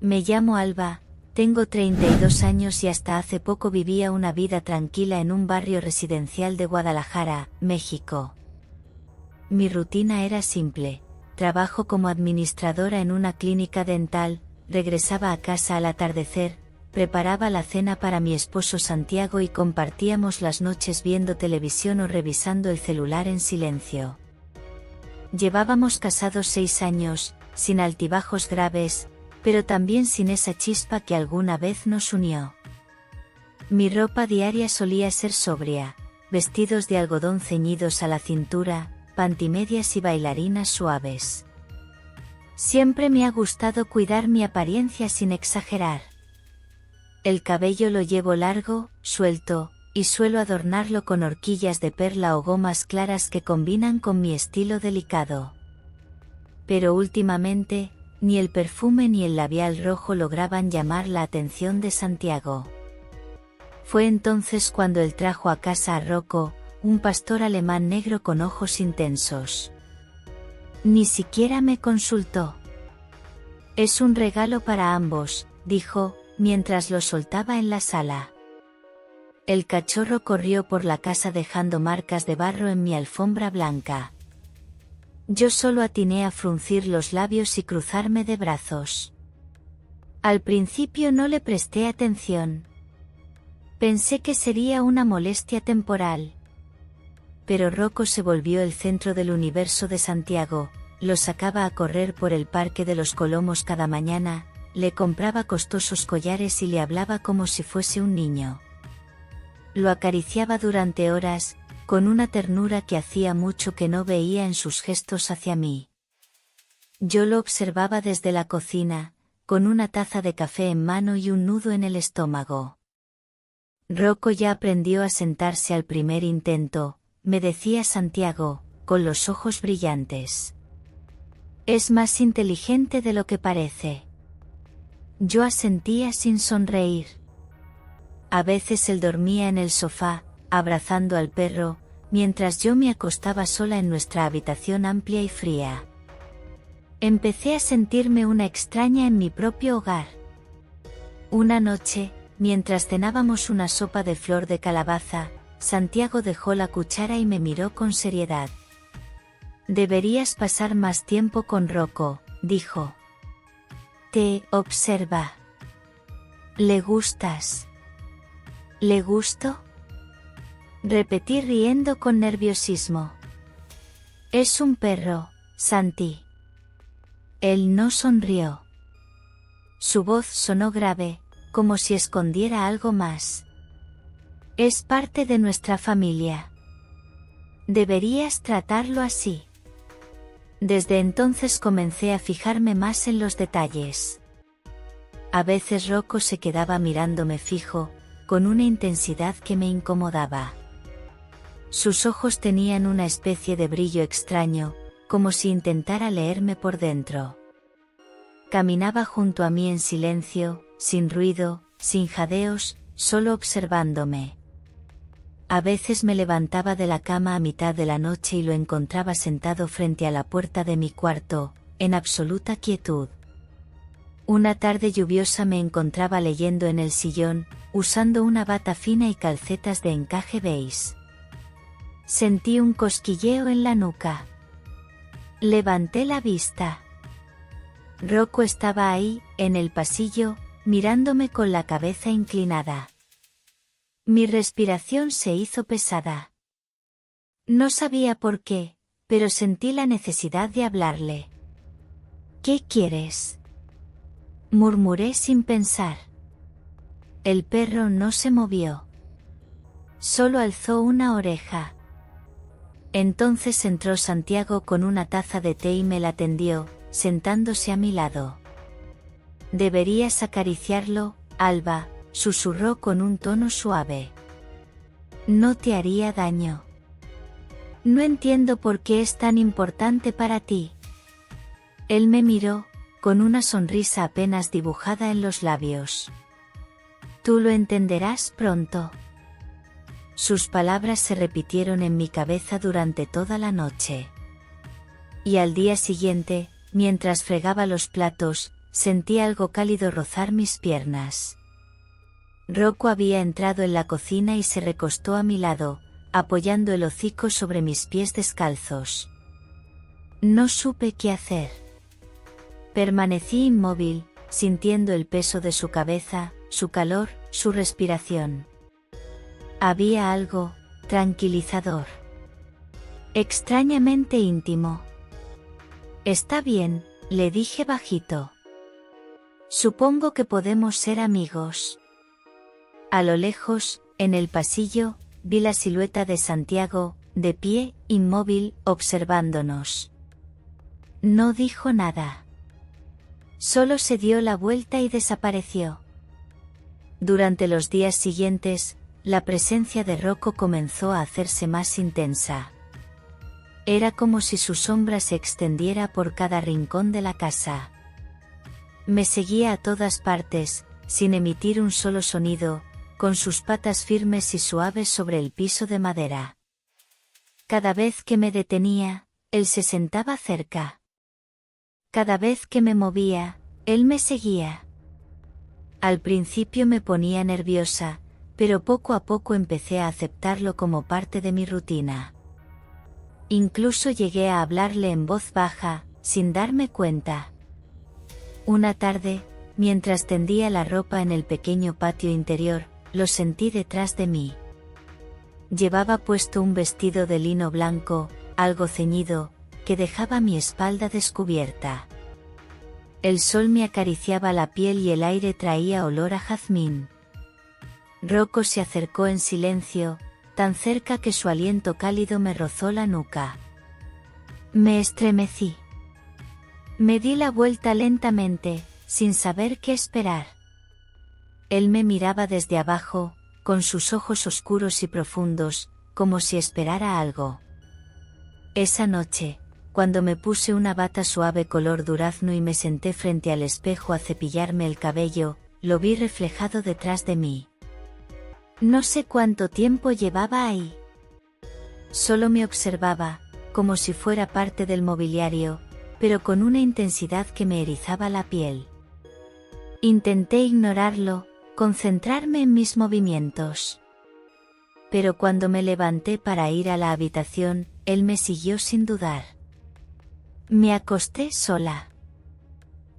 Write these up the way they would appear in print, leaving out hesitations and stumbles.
Me llamo Alba, tengo 32 años y hasta hace poco vivía una vida tranquila en un barrio residencial de Guadalajara, México. Mi rutina era simple: trabajo como administradora en una clínica dental, regresaba a casa al atardecer, preparaba la cena para mi esposo Santiago y compartíamos las noches viendo televisión o revisando el celular en silencio. Llevábamos casados 6 años, sin altibajos graves, pero también sin esa chispa que alguna vez nos unió. Mi ropa diaria solía ser sobria: vestidos de algodón ceñidos a la cintura, pantimedias y bailarinas suaves. Siempre me ha gustado cuidar mi apariencia sin exagerar. El cabello lo llevo largo, suelto, y suelo adornarlo con horquillas de perla o gomas claras que combinan con mi estilo delicado. Pero últimamente, ni el perfume ni el labial rojo lograban llamar la atención de Santiago. Fue entonces cuando él trajo a casa a Rocco, un pastor alemán negro con ojos intensos. Ni siquiera me consultó. «Es un regalo para ambos», dijo, mientras lo soltaba en la sala. El cachorro corrió por la casa dejando marcas de barro en mi alfombra blanca. Yo solo atiné a fruncir los labios y cruzarme de brazos. Al principio no le presté atención. Pensé que sería una molestia temporal. Pero Rocco se volvió el centro del universo de Santiago, lo sacaba a correr por el Parque de los Colomos cada mañana, le compraba costosos collares y le hablaba como si fuese un niño. Lo acariciaba durante horas, con una ternura que hacía mucho que no veía en sus gestos hacia mí. Yo lo observaba desde la cocina, con una taza de café en mano y un nudo en el estómago. Rocco ya aprendió a sentarse al primer intento, me decía Santiago, con los ojos brillantes. Es más inteligente de lo que parece. Yo asentía sin sonreír. A veces él dormía en el sofá, abrazando al perro, mientras yo me acostaba sola en nuestra habitación amplia y fría. Empecé a sentirme una extraña en mi propio hogar. Una noche, mientras cenábamos una sopa de flor de calabaza, Santiago dejó la cuchara y me miró con seriedad. «Deberías pasar más tiempo con Rocco», dijo. «Te observa. ¿Le gustas?» «¿Le gusto?» repetí riendo con nerviosismo. «Es un perro, Santi». Él no sonrió. Su voz sonó grave, como si escondiera algo más. «Es parte de nuestra familia. Deberías tratarlo así». Desde entonces comencé a fijarme más en los detalles. A veces Rocco se quedaba mirándome fijo, con una intensidad que me incomodaba. Sus ojos tenían una especie de brillo extraño, como si intentara leerme por dentro. Caminaba junto a mí en silencio, sin ruido, sin jadeos, solo observándome. A veces me levantaba de la cama a mitad de la noche y lo encontraba sentado frente a la puerta de mi cuarto, en absoluta quietud. Una tarde lluviosa me encontraba leyendo en el sillón, usando una bata fina y calcetas de encaje beige. Sentí un cosquilleo en la nuca. Levanté la vista. Rocco estaba ahí, en el pasillo, mirándome con la cabeza inclinada. Mi respiración se hizo pesada. No sabía por qué, pero sentí la necesidad de hablarle. «¿Qué quieres?», murmuré sin pensar. El perro no se movió. Solo alzó una oreja. Entonces entró Santiago con una taza de té y me la tendió, sentándose a mi lado. «Deberías acariciarlo, Alba», susurró con un tono suave. «No te haría daño». «No entiendo por qué es tan importante para ti». Él me miró, con una sonrisa apenas dibujada en los labios. «Tú lo entenderás pronto». Sus palabras se repitieron en mi cabeza durante toda la noche. Y al día siguiente, mientras fregaba los platos, sentí algo cálido rozar mis piernas. Rocco había entrado en la cocina y se recostó a mi lado, apoyando el hocico sobre mis pies descalzos. No supe qué hacer. Permanecí inmóvil, sintiendo el peso de su cabeza, su calor, su respiración. Había algo tranquilizador. Extrañamente íntimo. Está bien, le dije bajito. Supongo que podemos ser amigos. A lo lejos, en el pasillo, vi la silueta de Santiago, de pie, inmóvil, observándonos. No dijo nada. Solo se dio la vuelta y desapareció. Durante los días siguientes, la presencia de Rocco comenzó a hacerse más intensa. Era como si su sombra se extendiera por cada rincón de la casa. Me seguía a todas partes, sin emitir un solo sonido, con sus patas firmes y suaves sobre el piso de madera. Cada vez que me detenía, él se sentaba cerca. Cada vez que me movía, él me seguía. Al principio me ponía nerviosa, pero poco a poco empecé a aceptarlo como parte de mi rutina. Incluso llegué a hablarle en voz baja, sin darme cuenta. Una tarde, mientras tendía la ropa en el pequeño patio interior, lo sentí detrás de mí. Llevaba puesto un vestido de lino blanco, algo ceñido, que dejaba mi espalda descubierta. El sol me acariciaba la piel y el aire traía olor a jazmín. Rocco se acercó en silencio, tan cerca que su aliento cálido me rozó la nuca. Me estremecí. Me di la vuelta lentamente, sin saber qué esperar. Él me miraba desde abajo, con sus ojos oscuros y profundos, como si esperara algo. Esa noche, cuando me puse una bata suave color durazno y me senté frente al espejo a cepillarme el cabello, lo vi reflejado detrás de mí. No sé cuánto tiempo llevaba ahí. Solo me observaba, como si fuera parte del mobiliario, pero con una intensidad que me erizaba la piel. Intenté ignorarlo, concentrarme en mis movimientos. Pero cuando me levanté para ir a la habitación, él me siguió sin dudar. Me acosté sola.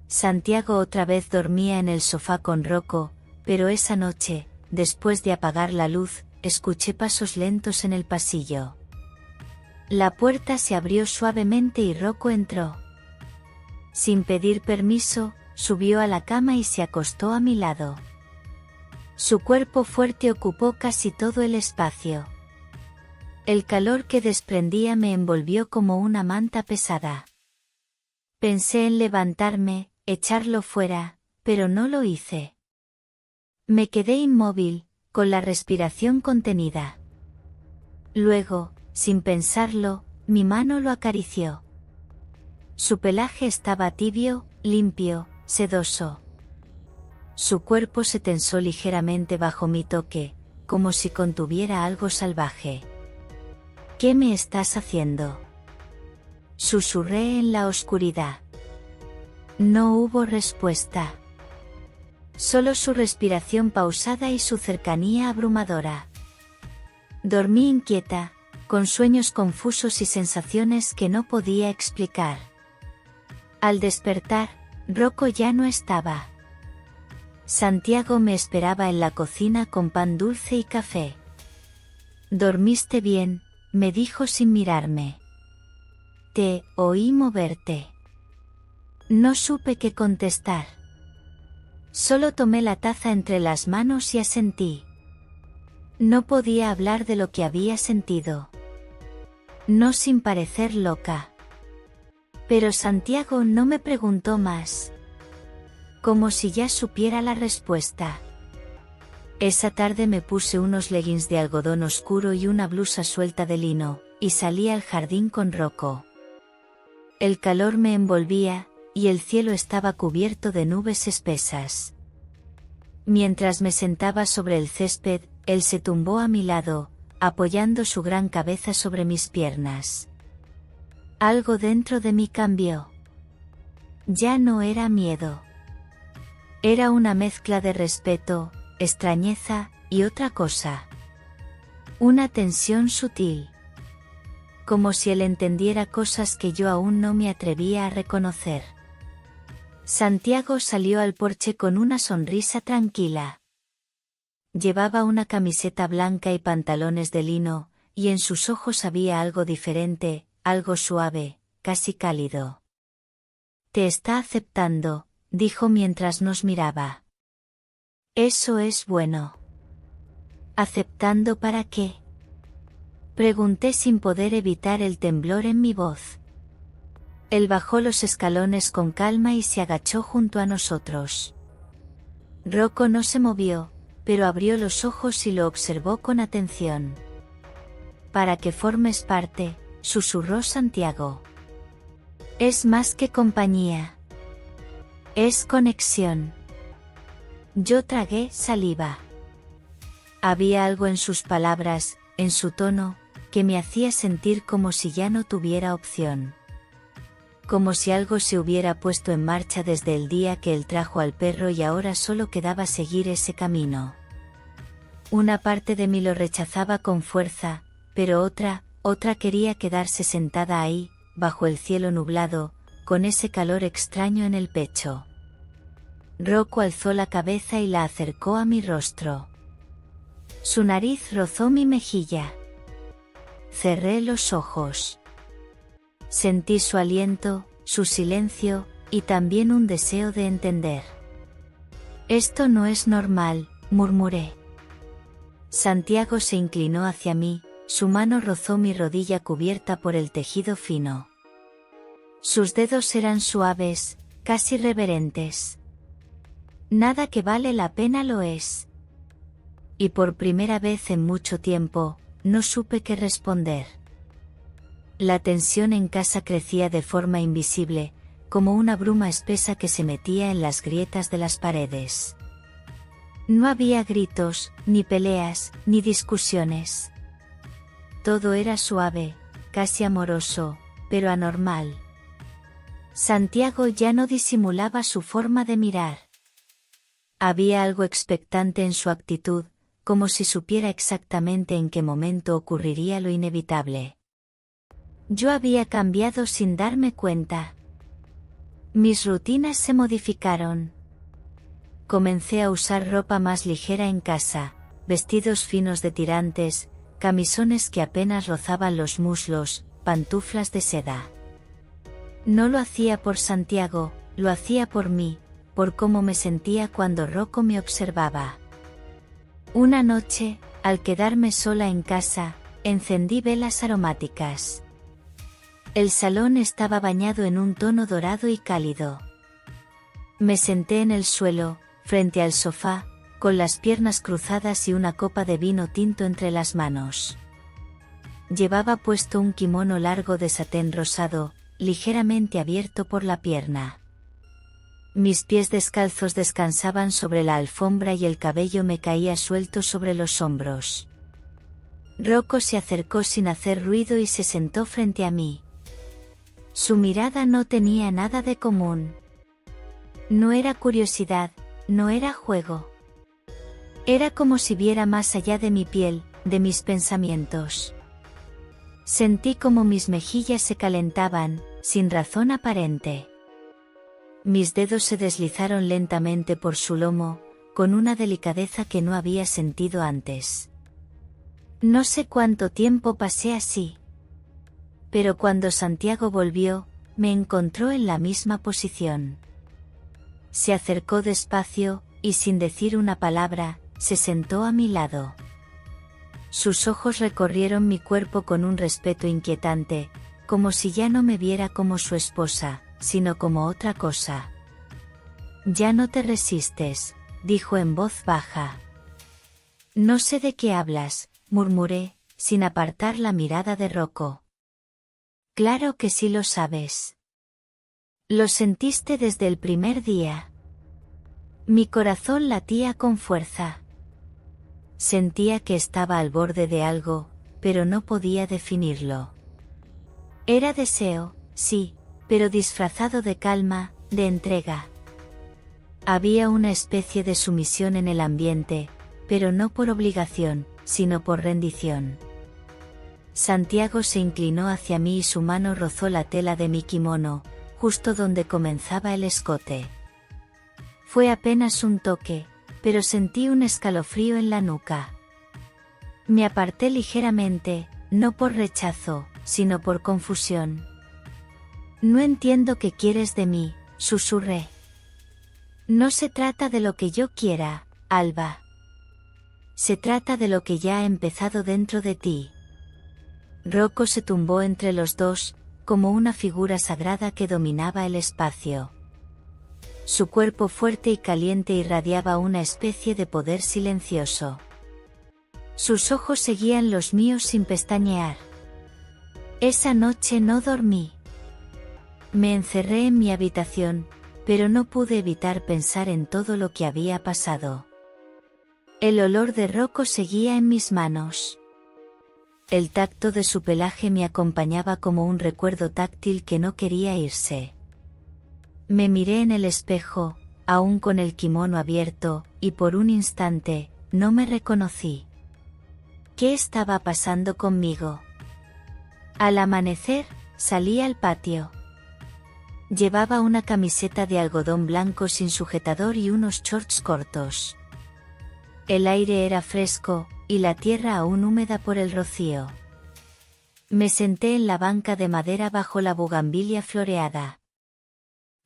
Santiago otra vez dormía en el sofá con Rocco, pero esa noche, después de apagar la luz, escuché pasos lentos en el pasillo. La puerta se abrió suavemente y Rocco entró. Sin pedir permiso, subió a la cama y se acostó a mi lado. Su cuerpo fuerte ocupó casi todo el espacio. El calor que desprendía me envolvió como una manta pesada. Pensé en levantarme, echarlo fuera, pero no lo hice. Me quedé inmóvil, con la respiración contenida. Luego, sin pensarlo, mi mano lo acarició. Su pelaje estaba tibio, limpio, sedoso. Su cuerpo se tensó ligeramente bajo mi toque, como si contuviera algo salvaje. ¿Qué me estás haciendo?, susurré en la oscuridad. No hubo respuesta. Solo su respiración pausada y su cercanía abrumadora. Dormí inquieta, con sueños confusos y sensaciones que no podía explicar. Al despertar, Rocco ya no estaba. Santiago me esperaba en la cocina con pan dulce y café. «¿Dormiste bien?», me dijo sin mirarme. «Te oí moverte». No supe qué contestar. Solo tomé la taza entre las manos y asentí. No podía hablar de lo que había sentido. No sin parecer loca. Pero Santiago no me preguntó más. Como si ya supiera la respuesta. Esa tarde me puse unos leggings de algodón oscuro y una blusa suelta de lino, y salí al jardín con Rocco. El calor me envolvía, y el cielo estaba cubierto de nubes espesas. Mientras me sentaba sobre el césped, él se tumbó a mi lado, apoyando su gran cabeza sobre mis piernas. Algo dentro de mí cambió. Ya no era miedo. Era una mezcla de respeto, extrañeza y otra cosa. Una tensión sutil. Como si él entendiera cosas que yo aún no me atrevía a reconocer. Santiago salió al porche con una sonrisa tranquila. Llevaba una camiseta blanca y pantalones de lino, y en sus ojos había algo diferente, algo suave, casi cálido. «Te está aceptando», dijo mientras nos miraba. «Eso es bueno». «¿Aceptando para qué?», pregunté sin poder evitar el temblor en mi voz. Él bajó los escalones con calma y se agachó junto a nosotros. Rocco no se movió, pero abrió los ojos y lo observó con atención. «Para que formes parte», susurró Santiago. «Es más que compañía. Es conexión». Yo tragué saliva. Había algo en sus palabras, en su tono, que me hacía sentir como si ya no tuviera opción. Como si algo se hubiera puesto en marcha desde el día que él trajo al perro y ahora solo quedaba seguir ese camino. Una parte de mí lo rechazaba con fuerza, pero otra quería quedarse sentada ahí, bajo el cielo nublado, con ese calor extraño en el pecho. Rocco alzó la cabeza y la acercó a mi rostro. Su nariz rozó mi mejilla. Cerré los ojos. Sentí su aliento, su silencio, y también un deseo de entender. «Esto no es normal», murmuré. Santiago se inclinó hacia mí, su mano rozó mi rodilla cubierta por el tejido fino. Sus dedos eran suaves, casi reverentes. «Nada que vale la pena lo es». Y por primera vez en mucho tiempo, no supe qué responder. La tensión en casa crecía de forma invisible, como una bruma espesa que se metía en las grietas de las paredes. No había gritos, ni peleas, ni discusiones. Todo era suave, casi amoroso, pero anormal. Santiago ya no disimulaba su forma de mirar. Había algo expectante en su actitud, como si supiera exactamente en qué momento ocurriría lo inevitable. Yo había cambiado sin darme cuenta. Mis rutinas se modificaron. Comencé a usar ropa más ligera en casa, vestidos finos de tirantes, camisones que apenas rozaban los muslos, pantuflas de seda. No lo hacía por Santiago, lo hacía por mí, por cómo me sentía cuando Rocco me observaba. Una noche, al quedarme sola en casa, encendí velas aromáticas. El salón estaba bañado en un tono dorado y cálido. Me senté en el suelo, frente al sofá, con las piernas cruzadas y una copa de vino tinto entre las manos. Llevaba puesto un kimono largo de satén rosado, ligeramente abierto por la pierna. Mis pies descalzos descansaban sobre la alfombra y el cabello me caía suelto sobre los hombros. Rocco se acercó sin hacer ruido y se sentó frente a mí. Su mirada no tenía nada de común. No era curiosidad, no era juego. Era como si viera más allá de mi piel, de mis pensamientos. Sentí como mis mejillas se calentaban, sin razón aparente. Mis dedos se deslizaron lentamente por su lomo, con una delicadeza que no había sentido antes. No sé cuánto tiempo pasé así. Pero cuando Santiago volvió, me encontró en la misma posición. Se acercó despacio, y sin decir una palabra, se sentó a mi lado. Sus ojos recorrieron mi cuerpo con un respeto inquietante, como si ya no me viera como su esposa, sino como otra cosa. «Ya no te resistes», dijo en voz baja. «No sé de qué hablas», murmuré, sin apartar la mirada de Rocco. «Claro que sí lo sabes. Lo sentiste desde el primer día». Mi corazón latía con fuerza. Sentía que estaba al borde de algo, pero no podía definirlo. Era deseo, sí, pero disfrazado de calma, de entrega. Había una especie de sumisión en el ambiente, pero no por obligación, sino por rendición. Santiago se inclinó hacia mí y su mano rozó la tela de mi kimono, justo donde comenzaba el escote. Fue apenas un toque, pero sentí un escalofrío en la nuca. Me aparté ligeramente, no por rechazo, sino por confusión. No entiendo qué quieres de mí, susurré. No se trata de lo que yo quiera, Alba. Se trata de lo que ya ha empezado dentro de ti. Rocco se tumbó entre los dos, como una figura sagrada que dominaba el espacio. Su cuerpo fuerte y caliente irradiaba una especie de poder silencioso. Sus ojos seguían los míos sin pestañear. Esa noche no dormí. Me encerré en mi habitación, pero no pude evitar pensar en todo lo que había pasado. El olor de Rocco seguía en mis manos. El tacto de su pelaje me acompañaba como un recuerdo táctil que no quería irse. Me miré en el espejo, aún con el kimono abierto, y por un instante, no me reconocí. ¿Qué estaba pasando conmigo? Al amanecer, salí al patio. Llevaba una camiseta de algodón blanco sin sujetador y unos shorts cortos. El aire era fresco, y la tierra aún húmeda por el rocío. Me senté en la banca de madera bajo la bugambilia floreada.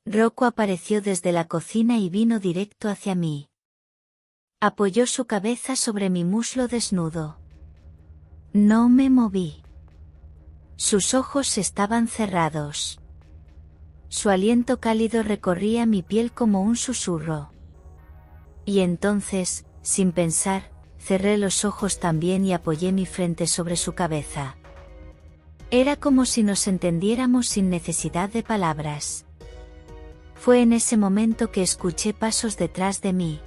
Rocco apareció desde la cocina y vino directo hacia mí. Apoyó su cabeza sobre mi muslo desnudo. No me moví. Sus ojos estaban cerrados. Su aliento cálido recorría mi piel como un susurro. Y entonces, sin pensar, cerré los ojos también y apoyé mi frente sobre su cabeza. Era como si nos entendiéramos sin necesidad de palabras. Fue en ese momento que escuché pasos detrás de mí.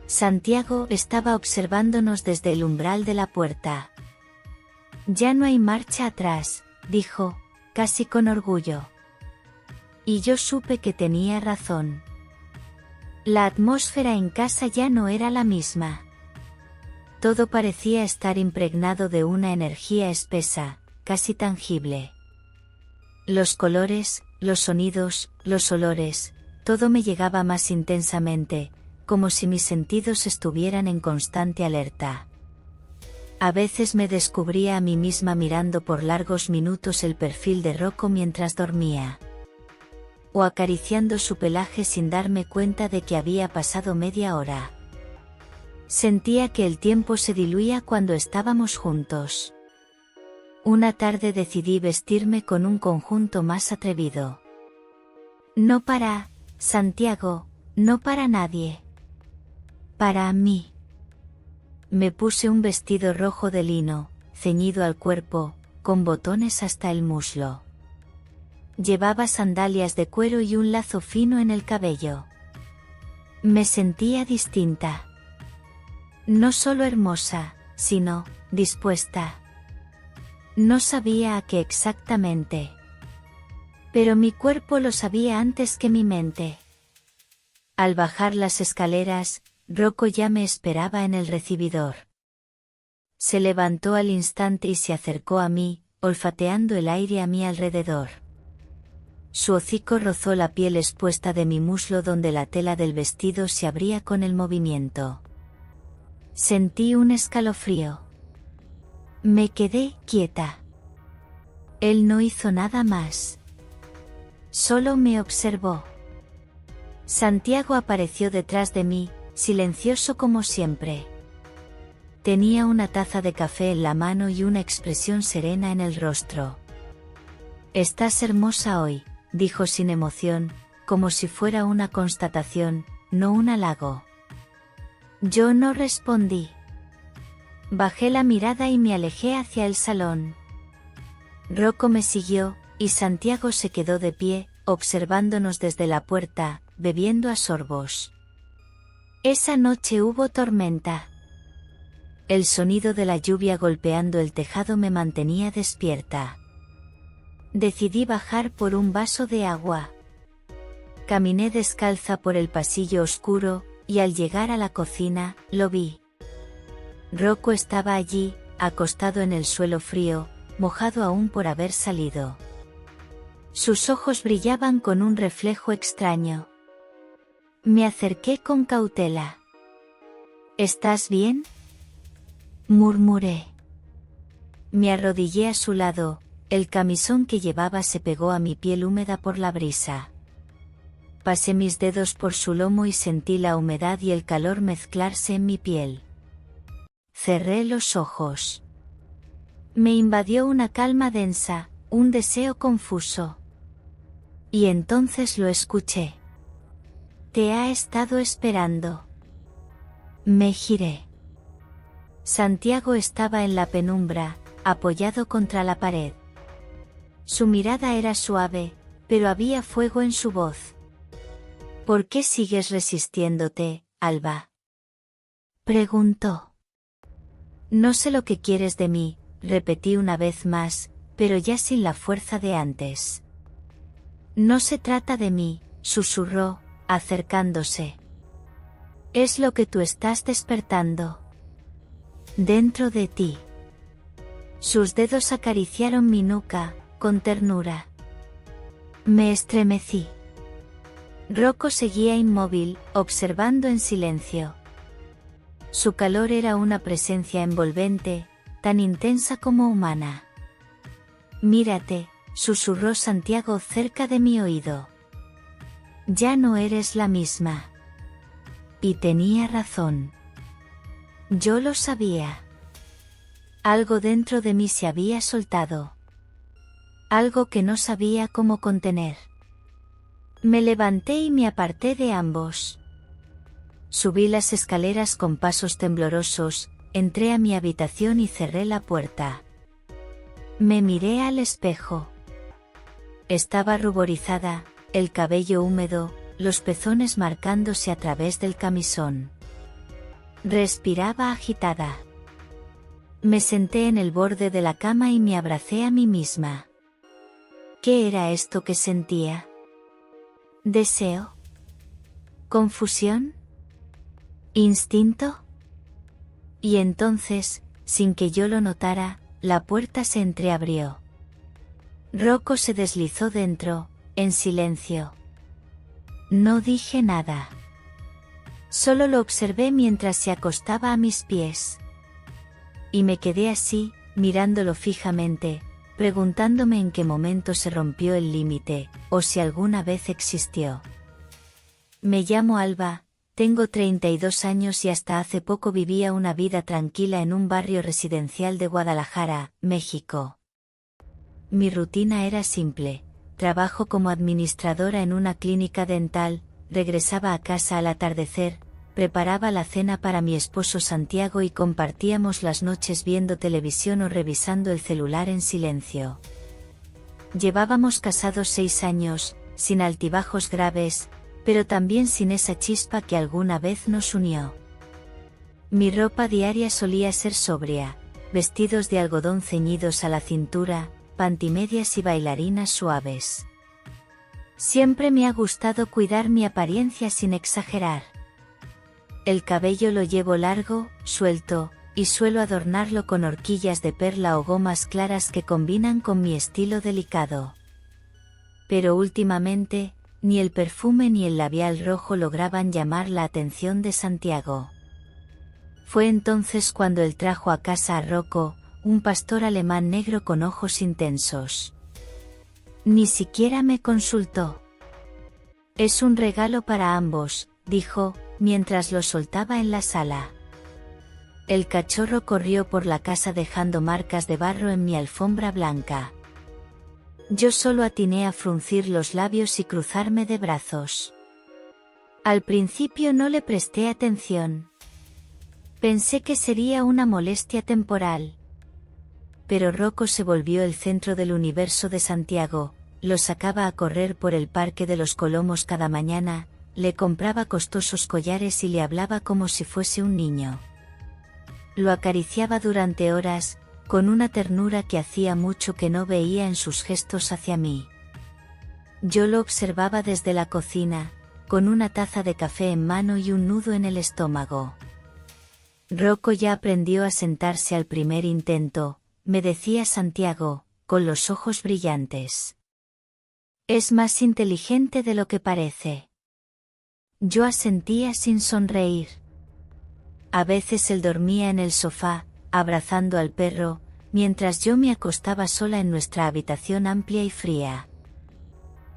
Santiago estaba observándonos desde el umbral de la puerta. Ya no hay marcha atrás, dijo, casi con orgullo. Y yo supe que tenía razón. La atmósfera en casa ya no era la misma. Todo parecía estar impregnado de una energía espesa, casi tangible. Los colores, los sonidos, los olores, todo me llegaba más intensamente, como si mis sentidos estuvieran en constante alerta. A veces me descubría a mí misma mirando por largos minutos el perfil de Rocco mientras dormía. O acariciando su pelaje sin darme cuenta de que había pasado media hora. Sentía que el tiempo se diluía cuando estábamos juntos. Una tarde decidí vestirme con un conjunto más atrevido. No para Santiago, no para nadie. Para mí. Me puse un vestido rojo de lino, ceñido al cuerpo, con botones hasta el muslo. Llevaba sandalias de cuero y un lazo fino en el cabello. Me sentía distinta. No solo hermosa, sino dispuesta. No sabía a qué exactamente. Pero mi cuerpo lo sabía antes que mi mente. Al bajar las escaleras, Rocco ya me esperaba en el recibidor. Se levantó al instante y se acercó a mí, olfateando el aire a mi alrededor. Su hocico rozó la piel expuesta de mi muslo donde la tela del vestido se abría con el movimiento. Sentí un escalofrío. Me quedé quieta. Él no hizo nada más. Solo me observó. Santiago apareció detrás de mí, silencioso como siempre. Tenía una taza de café en la mano y una expresión serena en el rostro. Estás hermosa hoy, dijo sin emoción, como si fuera una constatación, no un halago. Yo no respondí. Bajé la mirada y me alejé hacia el salón. Rocco me siguió, y Santiago se quedó de pie, observándonos desde la puerta, bebiendo a sorbos. Esa noche hubo tormenta. El sonido de la lluvia golpeando el tejado me mantenía despierta. Decidí bajar por un vaso de agua. Caminé descalza por el pasillo oscuro, y al llegar a la cocina, lo vi. Rocco estaba allí, acostado en el suelo frío, mojado aún por haber salido. Sus ojos brillaban con un reflejo extraño. Me acerqué con cautela. ¿Estás bien?, murmuré. Me arrodillé a su lado, el camisón que llevaba se pegó a mi piel húmeda por la brisa. Pasé mis dedos por su lomo y sentí la humedad y el calor mezclarse en mi piel. Cerré los ojos. Me invadió una calma densa, un deseo confuso. Y entonces lo escuché. Te ha estado esperando. Me giré. Santiago estaba en la penumbra, apoyado contra la pared. Su mirada era suave, pero había fuego en su voz. ¿Por qué sigues resistiéndote, Alba?, preguntó. No sé lo que quieres de mí, repetí una vez más, pero ya sin la fuerza de antes. No se trata de mí, susurró, acercándose. Es lo que tú estás despertando dentro de ti. Sus dedos acariciaron mi nuca, con ternura. Me estremecí. Rocco seguía inmóvil, observando en silencio. Su calor era una presencia envolvente, tan intensa como humana. Mírate, susurró Santiago cerca de mi oído. Ya no eres la misma. Y tenía razón. Yo lo sabía. Algo dentro de mí se había soltado. Algo que no sabía cómo contener. Me levanté y me aparté de ambos. Subí las escaleras con pasos temblorosos, entré a mi habitación y cerré la puerta. Me miré al espejo. Estaba ruborizada, el cabello húmedo, los pezones marcándose a través del camisón. Respiraba agitada. Me senté en el borde de la cama y me abracé a mí misma. ¿Qué era esto que sentía? ¿Deseo? ¿Confusión? ¿Instinto? Y entonces, sin que yo lo notara, la puerta se entreabrió. Rocco se deslizó dentro, en silencio. No dije nada. Solo lo observé mientras se acostaba a mis pies. Y me quedé así, mirándolo fijamente, preguntándome en qué momento se rompió el límite, o si alguna vez existió. Me llamo Alba, tengo 32 años y hasta hace poco vivía una vida tranquila en un barrio residencial de Guadalajara, México. Mi rutina era simple: trabajo como administradora en una clínica dental, regresaba a casa al atardecer, preparaba la cena para mi esposo Santiago y compartíamos las noches viendo televisión o revisando el celular en silencio. Llevábamos casados 6 años, sin altibajos graves, pero también sin esa chispa que alguna vez nos unió. Mi ropa diaria solía ser sobria: vestidos de algodón ceñidos a la cintura, pantimedias y bailarinas suaves. Siempre me ha gustado cuidar mi apariencia sin exagerar. El cabello lo llevo largo, suelto, y suelo adornarlo con horquillas de perla o gomas claras que combinan con mi estilo delicado. Pero últimamente, ni el perfume ni el labial rojo lograban llamar la atención de Santiago. Fue entonces cuando él trajo a casa a Rocco, un pastor alemán negro con ojos intensos. Ni siquiera me consultó. Es un regalo para ambos, dijo, mientras lo soltaba en la sala. El cachorro corrió por la casa dejando marcas de barro en mi alfombra blanca. Yo solo atiné a fruncir los labios y cruzarme de brazos. Al principio no le presté atención. Pensé que sería una molestia temporal. Pero Rocco se volvió el centro del universo de Santiago, lo sacaba a correr por el Parque de los Colomos cada mañana, le compraba costosos collares y le hablaba como si fuese un niño. Lo acariciaba durante horas, con una ternura que hacía mucho que no veía en sus gestos hacia mí. Yo lo observaba desde la cocina, con una taza de café en mano y un nudo en el estómago. Rocco ya aprendió a sentarse al primer intento, me decía Santiago, con los ojos brillantes. Es más inteligente de lo que parece. Yo asentía sin sonreír. A veces él dormía en el sofá, abrazando al perro, mientras yo me acostaba sola en nuestra habitación amplia y fría.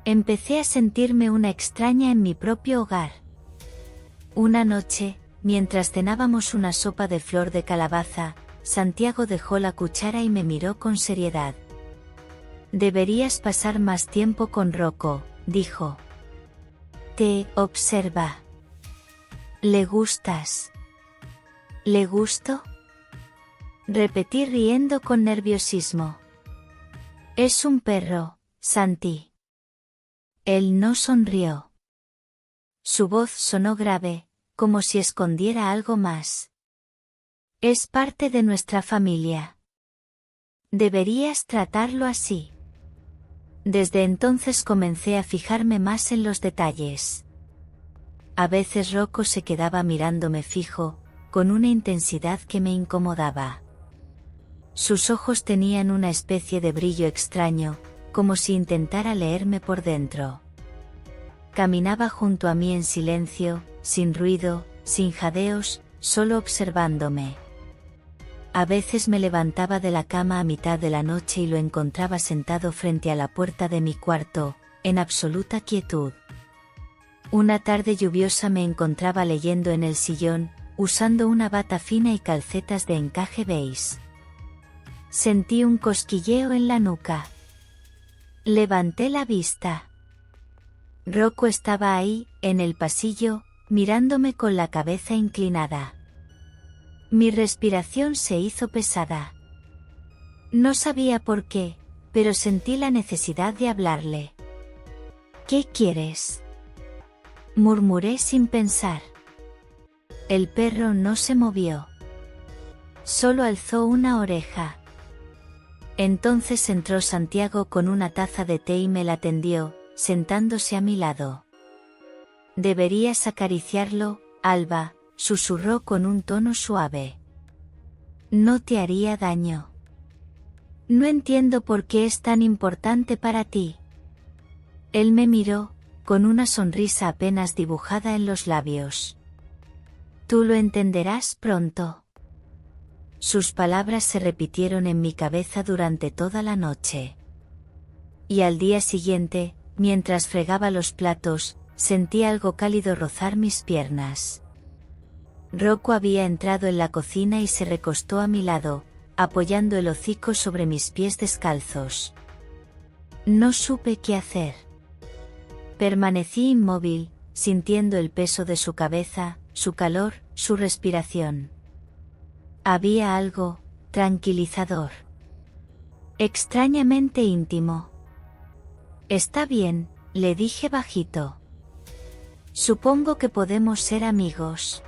Empecé a sentirme una extraña en mi propio hogar. Una noche, mientras cenábamos una sopa de flor de calabaza, Santiago dejó la cuchara y me miró con seriedad. Deberías pasar más tiempo con Rocco, dijo. Te observa. ¿Le gustas? ¿Le gusto? Repetí riendo con nerviosismo. Es un perro, Santi. Él no sonrió. Su voz sonó grave, como si escondiera algo más. Es parte de nuestra familia. Deberías tratarlo así. Desde entonces comencé a fijarme más en los detalles. A veces Rocco se quedaba mirándome fijo, con una intensidad que me incomodaba. Sus ojos tenían una especie de brillo extraño, como si intentara leerme por dentro. Caminaba junto a mí en silencio, sin ruido, sin jadeos, solo observándome. A veces me levantaba de la cama a mitad de la noche y lo encontraba sentado frente a la puerta de mi cuarto, en absoluta quietud. Una tarde lluviosa me encontraba leyendo en el sillón, usando una bata fina y calcetas de encaje beige. Sentí un cosquilleo en la nuca. Levanté la vista. Rocco estaba ahí, en el pasillo, mirándome con la cabeza inclinada. Mi respiración se hizo pesada. No sabía por qué, pero sentí la necesidad de hablarle. ¿Qué quieres?, murmuré sin pensar. El perro no se movió. Solo alzó una oreja. Entonces entró Santiago con una taza de té y me la tendió, sentándose a mi lado. Deberías acariciarlo, Alba, susurró con un tono suave. No te haría daño. No entiendo por qué es tan importante para ti. Él me miró, con una sonrisa apenas dibujada en los labios. Tú lo entenderás pronto. Sus palabras se repitieron en mi cabeza durante toda la noche. Y al día siguiente, mientras fregaba los platos, sentí algo cálido rozar mis piernas. Rocco había entrado en la cocina y se recostó a mi lado, apoyando el hocico sobre mis pies descalzos. No supe qué hacer. Permanecí inmóvil, sintiendo el peso de su cabeza, su calor, su respiración. Había algo tranquilizador. Extrañamente íntimo. Está bien, le dije bajito. Supongo que podemos ser amigos.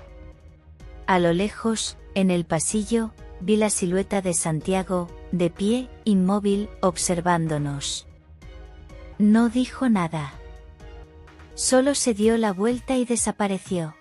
A lo lejos, en el pasillo, vi la silueta de Santiago, de pie, inmóvil, observándonos. No dijo nada. Solo se dio la vuelta y desapareció.